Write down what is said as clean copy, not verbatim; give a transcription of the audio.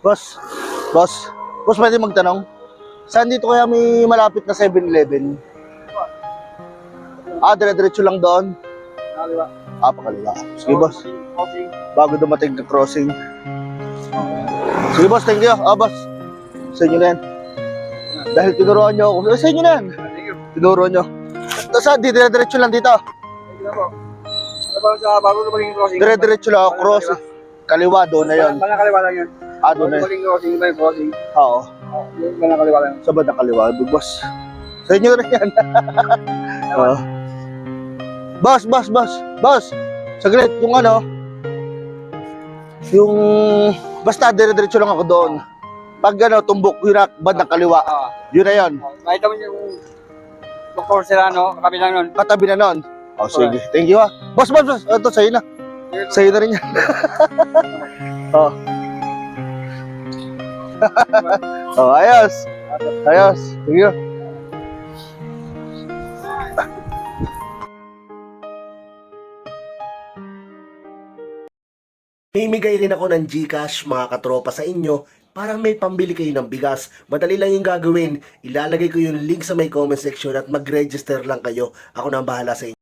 Boss, boss, pwede magtanong? Saan dito kaya may malapit na 7-Eleven? Dire-diretso lang doon. Kaliwa. Pakaliwa. Sige, boss. Crossing. Bago dumating na crossing. Sige, boss, thank you. Boss, sa inyo na yan. Dahil tinuruan nyo ako. Sa inyo na yan. Thank you. Tinuruan nyo. Saan? Dire-diretso lang dito. Thank you na po. Ano ba sa bago dumating crossing? Dire-diretso lang ako. Cross. Kaliwa, doon na yun. Banda kaliwa lang yun. Doon na yun. Dumating crossing ba yung crossing? Oo. Yung banda kaliwa lang. Sa bandang kaliwa, boss. Sa inyo na yan. Oo. Boss. Saglit, yung ano, yung, basta dire-diretso lang ako doon. Pag ano, tumbok, yun na, bandang kaliwa. Yun na yun. Nakita mo yung Dr. Serrano, kabilang nun. Katabi na nun. Sige. Thank you, ha. Boss. Ito, sa'yo na. Sa'yo na rin yan. Ayos. Thank you. Mimigay rin ako ng GCash mga katropa sa inyo para may pambili kayo ng bigas. Madali lang yung gagawin. Ilalagay ko yung link sa may comment section at mag-register lang kayo. Ako na ang bahala sa inyo.